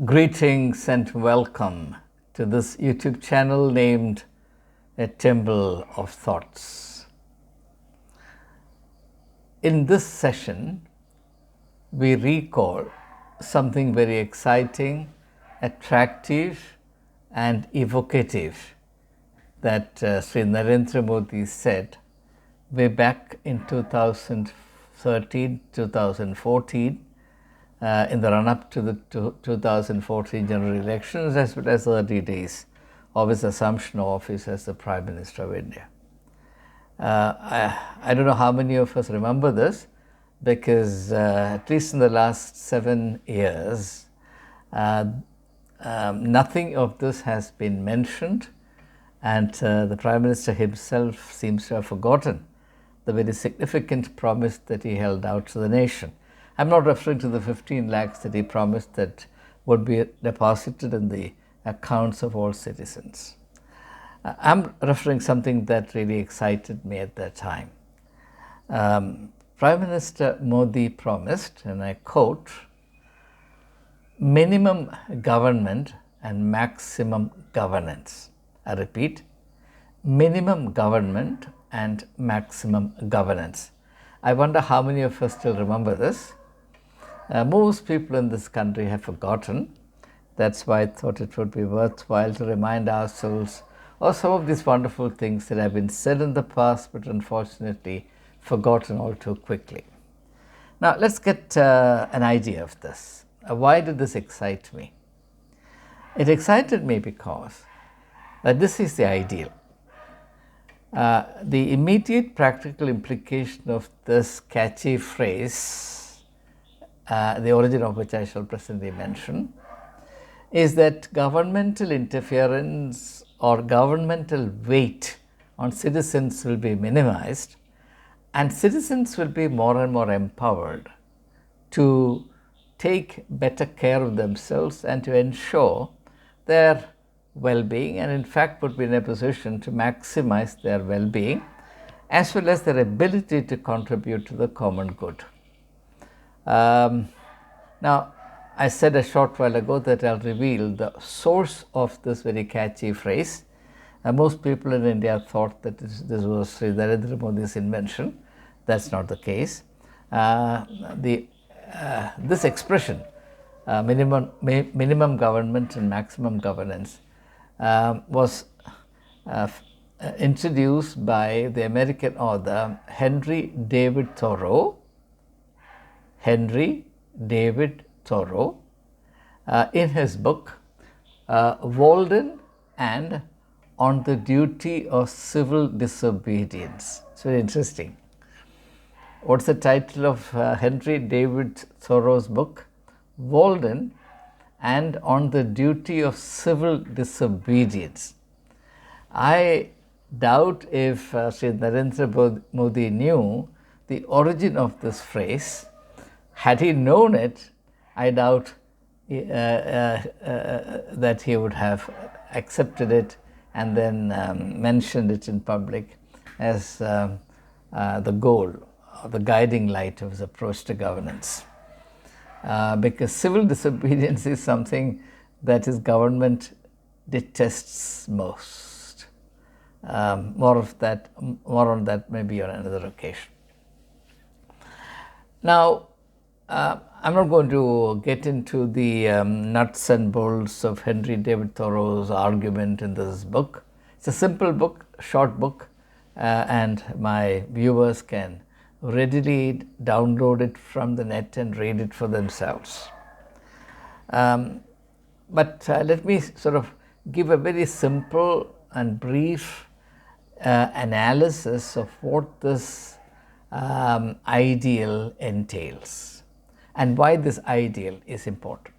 Greetings and welcome to this YouTube channel named A Temple of Thoughts. In this session, we recall something very exciting, attractive and evocative that Sri Narendra Modi said way back in 2013, 2014, in the run-up to the 2014 general elections, as well as early days of his assumption of office as the Prime Minister of India. I don't know how many of us remember this, because at least in the last 7 years, nothing of this has been mentioned, and the Prime Minister himself seems to have forgotten the very significant promise that he held out to the nation. I'm not referring to the 15 lakhs that he promised that would be deposited in the accounts of all citizens. I'm referring something that really excited me at that time. Prime Minister Modi promised, and I quote, minimum government and maximum governance. I repeat, minimum government and maximum governance. I wonder how many of us still remember this. Most people in this country have forgotten. That's why I thought it would be worthwhile to remind ourselves of some of these wonderful things that have been said in the past, but unfortunately forgotten all too quickly. Now, let's get an idea of this. Why did this excite me? It excited me because this is the ideal. The immediate practical implication of this catchy phrase, the origin of which I shall presently mention, is that governmental interference or governmental weight on citizens will be minimized, and citizens will be more and more empowered to take better care of themselves and to ensure their well-being, and in fact would be in a position to maximize their well-being as well as their ability to contribute to the common good. Now, I said a short while ago that I'll reveal the source of this very catchy phrase. Most people in India thought that this was Sri Narendra Modi's invention. That's not the case. This expression, minimum government and maximum governance, was introduced by the American author Henry David Thoreau. In his book Walden and on the Duty of Civil Disobedience. It's very interesting. What's the title of Henry David Thoreau's book? Walden and on the Duty of Civil Disobedience. I doubt if Sri Narendra Modi knew the origin of this phrase. Had he known it, I doubt that he would have accepted it and then mentioned it in public as the goal, or the guiding light of his approach to governance. Because civil disobedience is something that his government detests most. More on that maybe on another occasion. Now, I'm not going to get into the nuts and bolts of Henry David Thoreau's argument in this book. It's a simple book, short book, and my viewers can readily download it from the net and read it for themselves. But let me sort of give a very simple and brief analysis of what this ideal entails and why this ideal is important.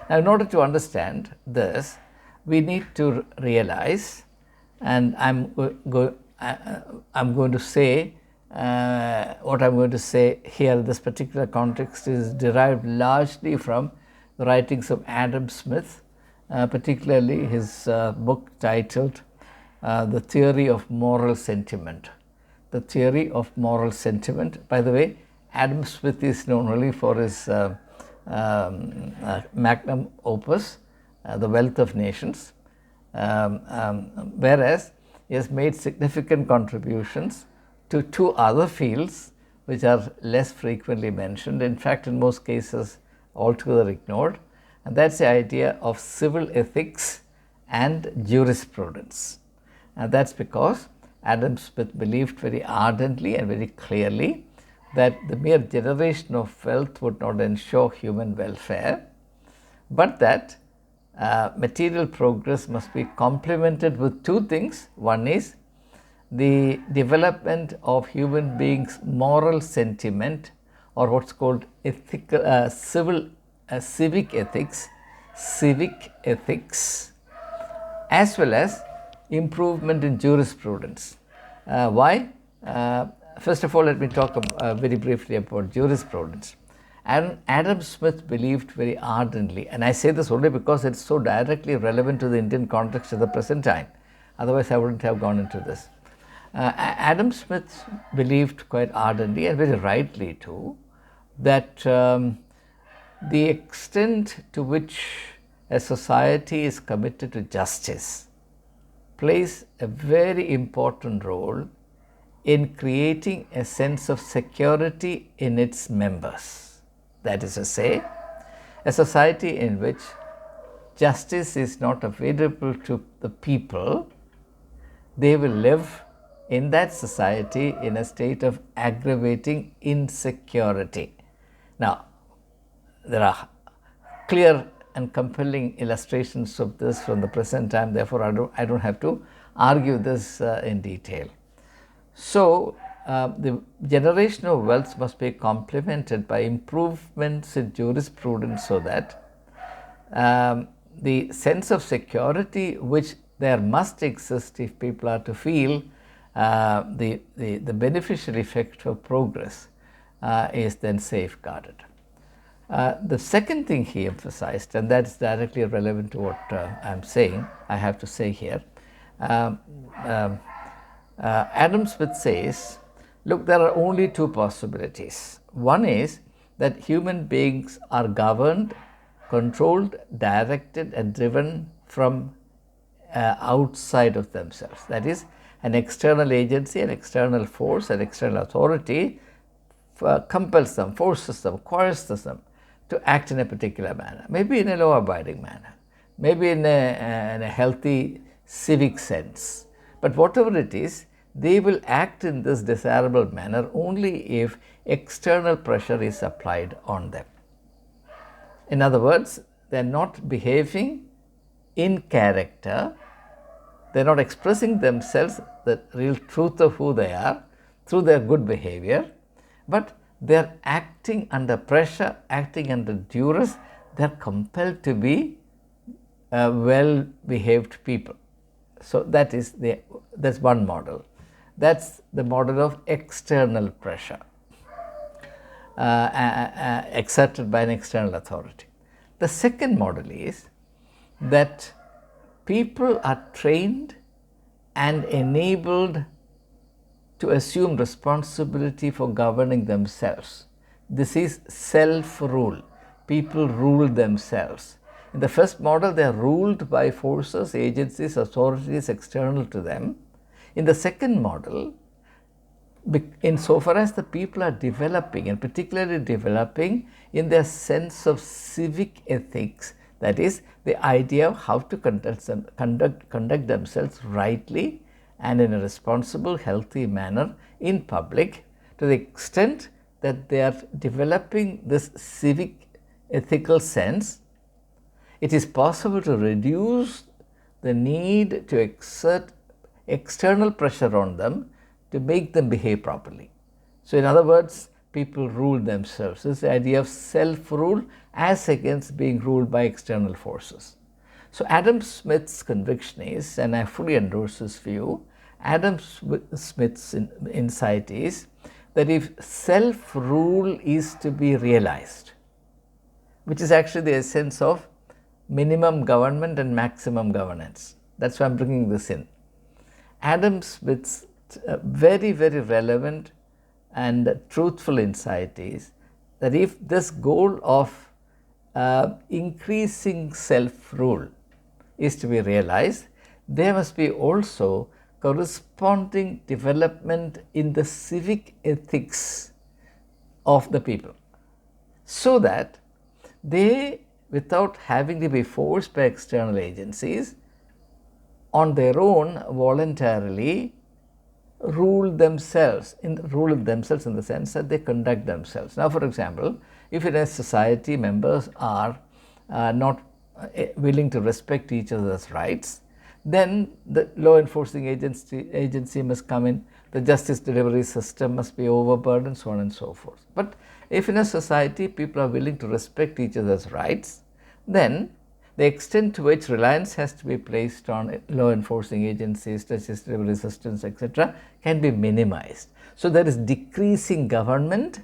Now, in order to understand this, we need to realize, and I'm going to say, what I'm going to say here in this particular context is derived largely from the writings of Adam Smith, particularly his book titled The Theory of Moral Sentiment. The Theory of Moral Sentiment. By the way, Adam Smith is known only for his magnum opus, The Wealth of Nations, whereas he has made significant contributions to two other fields which are less frequently mentioned, in fact in most cases altogether ignored, and that's the idea of civil ethics and jurisprudence. And that's because Adam Smith believed very ardently and very clearly that the mere generation of wealth would not ensure human welfare, but that material progress must be complemented with two things. One is the development of human beings' moral sentiment, or what's called ethical, civic ethics, as well as improvement in jurisprudence. Why? First of all, let me talk very briefly about jurisprudence. And Adam Smith believed very ardently, and I say this only because it's so directly relevant to the Indian context at the present time. Otherwise, I wouldn't have gone into this. Adam Smith believed quite ardently, and very rightly too, that the extent to which a society is committed to justice plays a very important role in creating a sense of security in its members. That is to say, a society in which justice is not available to the people, they will live in that society in a state of aggravating insecurity. Now, there are clear and compelling illustrations of this from the present time, therefore I don't have to argue this in detail. So, the generation of wealth must be complemented by improvements in jurisprudence so that the sense of security which there must exist if people are to feel the beneficial effect of progress is then safeguarded. The second thing he emphasized, and that's directly relevant to what I have to say here, Adam Smith says, look, there are only two possibilities. One is that human beings are governed, controlled, directed and driven from outside of themselves. That is, an external agency, an external force, an external authority compels them, forces them, coerces them to act in a particular manner, maybe in a law-abiding manner, maybe in a healthy civic sense. But whatever it is, they will act in this desirable manner only if external pressure is applied on them. In other words, they are not behaving in character, they are not expressing themselves, the real truth of who they are through their good behavior, but they are acting under pressure, acting under duress. They are compelled to be well-behaved people. So that's one model. That's the model of external pressure exerted by an external authority. The second model is that people are trained and enabled to assume responsibility for governing themselves. This is self-rule. People rule themselves. In the first model, they are ruled by forces, agencies, authorities external to them. In the second model, insofar as the people are developing, and particularly developing in their sense of civic ethics, that is, the idea of how to conduct themselves rightly and in a responsible, healthy manner in public, to the extent that they are developing this civic ethical sense, it is possible to reduce the need to exert external pressure on them to make them behave properly. So, in other words, people rule themselves. This is the idea of self-rule as against being ruled by external forces. So, Adam Smith's conviction is, and I fully endorse this view, Adam Smith's insight is that if self-rule is to be realized, which is actually the essence of minimum government and maximum governance, that's why I'm bringing this in. Adam Smith's very, very relevant and truthful insight is that if this goal of increasing self-rule is to be realized, there must be also corresponding development in the civic ethics of the people, so that they, without having to be forced by external agencies, on their own voluntarily rule themselves in the sense that they conduct themselves. Now, for example, if in a society members are not willing to respect each other's rights, then the law enforcing agency must come in, the justice delivery system must be overburdened, so on and so forth. But if in a society people are willing to respect each other's rights, then the extent to which reliance has to be placed on law enforcing agencies, justice delivery systems, etc., can be minimized. So there is decreasing government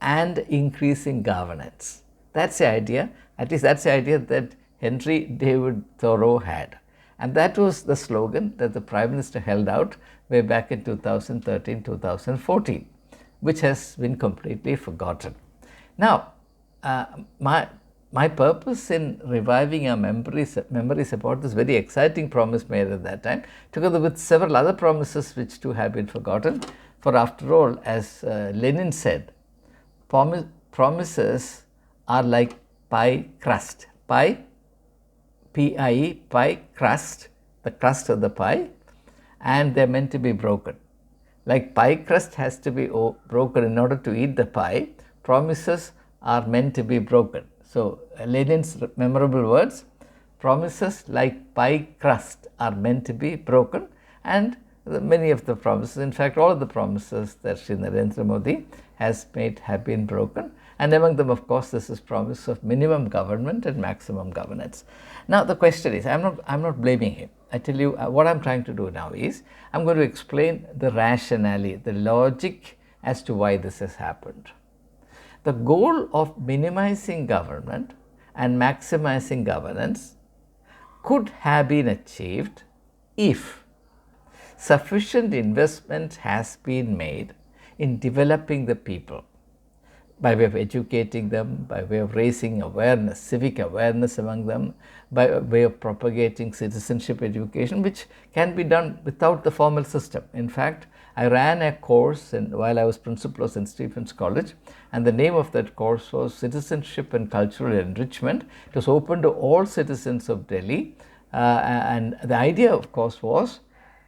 and increasing governance. That's the idea, at least that's the idea that Henry David Thoreau had. And that was the slogan that the Prime Minister held out way back in 2013-2014, which has been completely forgotten. Now, my purpose in reviving our memories about this very exciting promise made at that time, together with several other promises which too have been forgotten. For after all, as Lenin said, promises are like pie crust. Pie, P-I-E, pie crust, the crust of the pie, and they're meant to be broken. Like pie crust has to be broken in order to eat the pie, promises are meant to be broken. So, Lenin's memorable words, promises like pie crust are meant to be broken, and many of the promises, in fact all of the promises that Shri Narendra Modi has made have been broken, and among them of course this is promise of minimum government and maximum governance. Now the question is, I'm not blaming him. I tell you what I'm trying to do now is, I'm going to explain the rationale, the logic as to why this has happened. The goal of minimizing government and maximizing governance could have been achieved if sufficient investment has been made in developing the people by way of educating them, by way of raising awareness, civic awareness among them, by way of propagating citizenship education, which can be done without the formal system. In fact, I ran a course while I was principal of St. Stephen's College, and the name of that course was Citizenship and Cultural Enrichment. It was open to all citizens of Delhi, and the idea of course was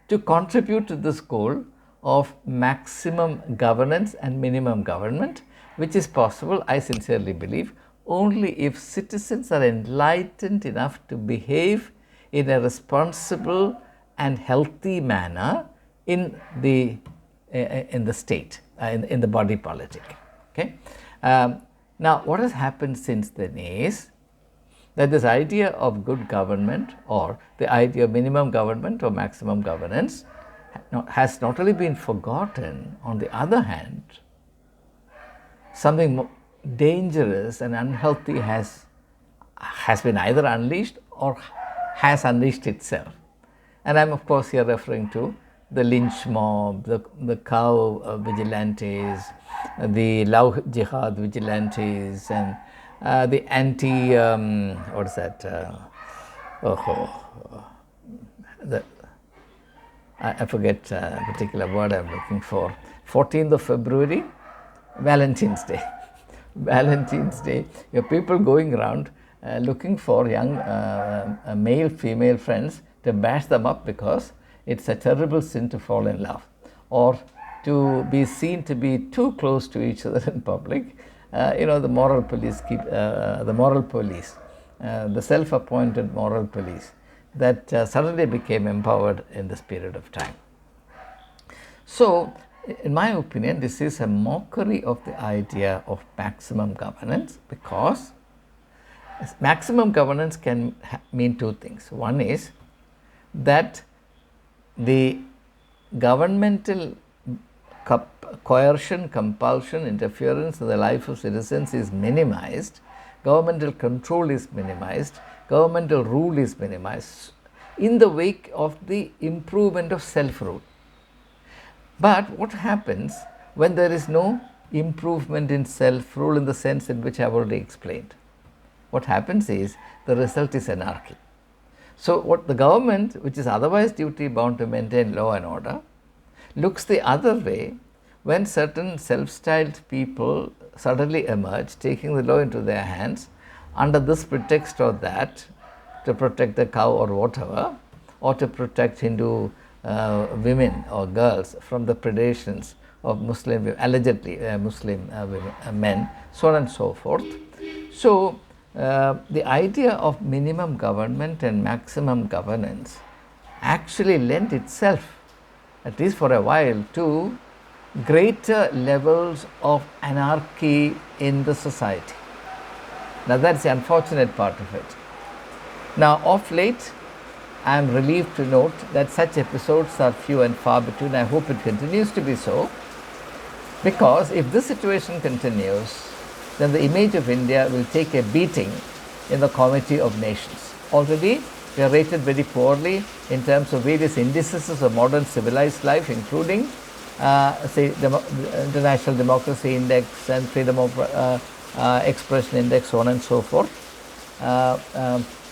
to contribute to this goal of maximum governance and minimum government, which is possible, I sincerely believe, only if citizens are enlightened enough to behave in a responsible and healthy manner in the state, in the body politic. Okay. Now, what has happened since then is that this idea of good government, or the idea of minimum government or maximum governance, has not only been forgotten, on the other hand, something dangerous and unhealthy has been either unleashed or has unleashed itself. And I am of course here referring to the lynch mob, the cow vigilantes, the love jihad vigilantes, and the anti, what is that, I forget a particular word I'm looking for, 14th of February, Valentine's Day. Valentine's Day, you have people going around looking for young male, female friends to bash them up because it's a terrible sin to fall in love, or to be seen to be too close to each other in public. The moral police the self-appointed moral police that suddenly became empowered in this period of time. So, in my opinion, this is a mockery of the idea of maximum governance, because maximum governance can mean two things. One is that the governmental coercion, compulsion, interference in the life of citizens is minimized, governmental control is minimized, governmental rule is minimized in the wake of the improvement of self-rule. But what happens when there is no improvement in self-rule in the sense in which I have already explained? what happens is the result is anarchy. So what the government, which is otherwise duty bound to maintain law and order, looks the other way when certain self-styled people suddenly emerge, taking the law into their hands under this pretext or that, to protect the cow or whatever, or to protect Hindu women or girls from the predations of Muslim, allegedly Muslim men, so on and so forth. So the idea of minimum government and maximum governance actually lent itself, at least for a while, to greater levels of anarchy in the society. Now that's the unfortunate part of it. Now of late, I am relieved to note that such episodes are few and far between. I hope it continues to be so, because if this situation continues, then the image of India will take a beating in the Committee of Nations. Already we are rated very poorly in terms of various indices of modern civilized life, including say the International Democracy Index and Freedom of Expression Index, so on and so forth.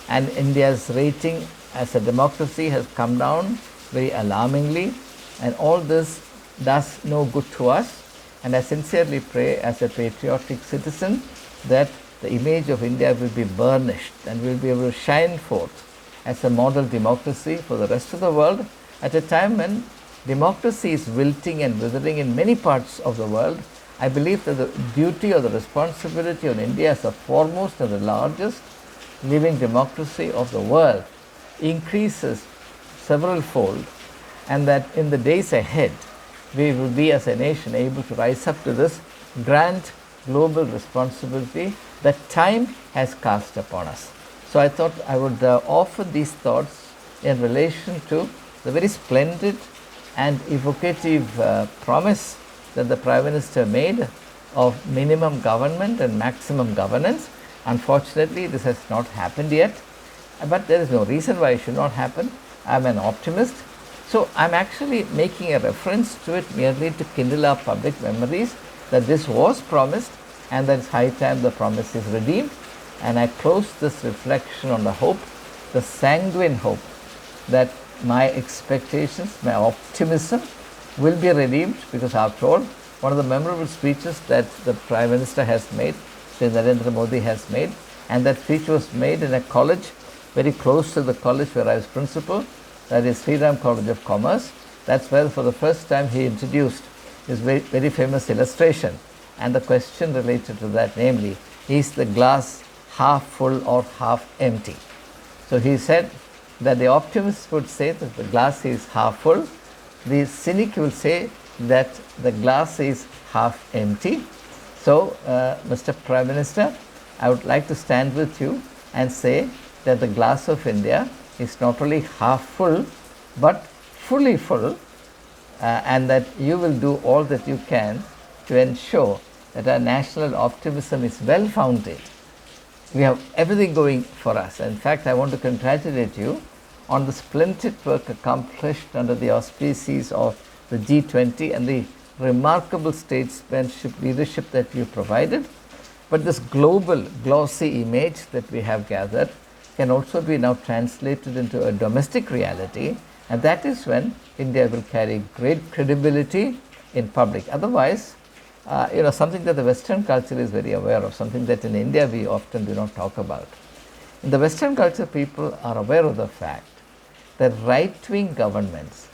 And India's rating as a democracy has come down very alarmingly, and all this does no good to us. And I sincerely pray, as a patriotic citizen, that the image of India will be burnished and will be able to shine forth as a model democracy for the rest of the world at a time when democracy is wilting and withering in many parts of the world. I believe that the duty or the responsibility on India as the foremost and the largest living democracy of the world increases several fold, and that in the days ahead we will be as a nation able to rise up to this grand global responsibility that time has cast upon us. So I thought I would offer these thoughts in relation to the very splendid and evocative promise that the Prime Minister made of minimum government and maximum governance. Unfortunately, this has not happened yet, but there is no reason why it should not happen. I am an optimist. So I am actually making a reference to it merely to kindle our public memories that this was promised, and that it's high time the promise is redeemed. And I close this reflection on the hope, the sanguine hope, that my expectations, my optimism will be redeemed, because after all, one of the memorable speeches that the Prime Minister has made, Sri Narendra Modi has made, and that speech was made in a college very close to the college where I was principal, that is Sri Ram College of Commerce. That's where for the first time he introduced his very famous illustration, and the question related to that, namely, is the glass half full or half empty? So he said that the optimist would say that the glass is half full, the cynic will say that the glass is half empty. So, Mr. Prime Minister, I would like to stand with you and say that the glass of India is not only half full, but fully full, and that you will do all that you can to ensure that our national optimism is well founded. We have everything going for us. In fact, I want to congratulate you on the splendid work accomplished under the auspices of the G20 and the remarkable statesmanship leadership that you provided. But this global glossy image that we have gathered can also be now translated into a domestic reality, and that is when India will carry great credibility in public. Otherwise, something that the Western culture is very aware of, something that in India we often do not talk about. In the Western culture, people are aware of the fact that right-wing governments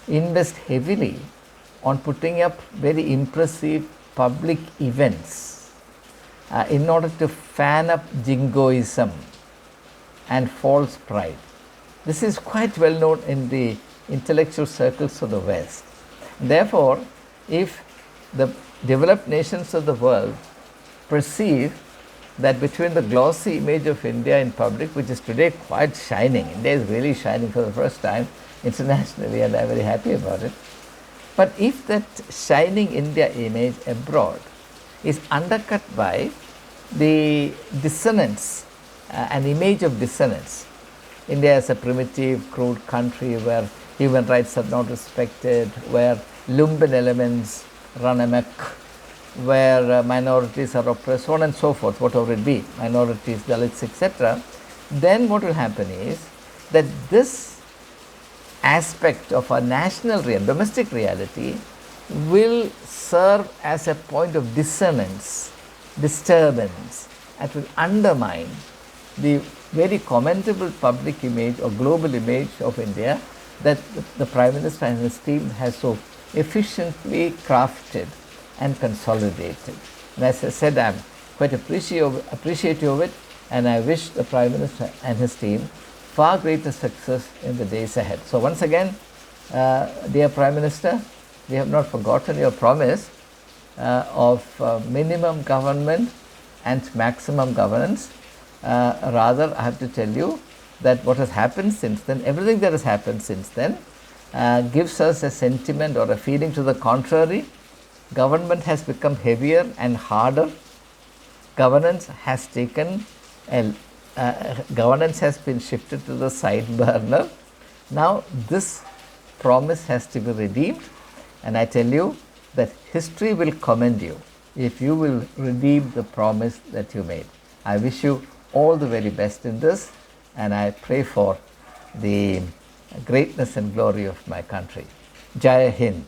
invest heavily on putting up very impressive public events in order to fan up jingoism and false pride. This is quite well known in the intellectual circles of the West. Therefore, if the developed nations of the world perceive that between the glossy image of India in public, which is today quite shining, India is really shining for the first time internationally, and I am very happy about it. But if that shining India image abroad is undercut by the dissonance, an image of dissonance, India is a primitive, crude country where human rights are not respected, where lumpen elements run amok, where minorities are oppressed, so on and so forth, whatever it be, minorities, Dalits, etc., then what will happen is that this aspect of our national domestic reality will serve as a point of dissonance, disturbance, and will undermine the very commendable public image or global image of India that the Prime Minister and his team has so efficiently crafted and consolidated. And as I said, I am quite appreciative of it, and I wish the Prime Minister and his team far greater success in the days ahead. So once again, dear Prime Minister, we have not forgotten your promise of minimum government and maximum governance. Rather, I have to tell you that what has happened since then, everything that has happened since then, gives us a sentiment or a feeling to the contrary. Government has become heavier and harder. Governance has taken governance has been shifted to the side burner. Now this promise has to be redeemed, and I tell you that history will commend you if you will redeem the promise that you made. I wish you all the very best in this, and I pray for the greatness and glory of my country. Jai Hind.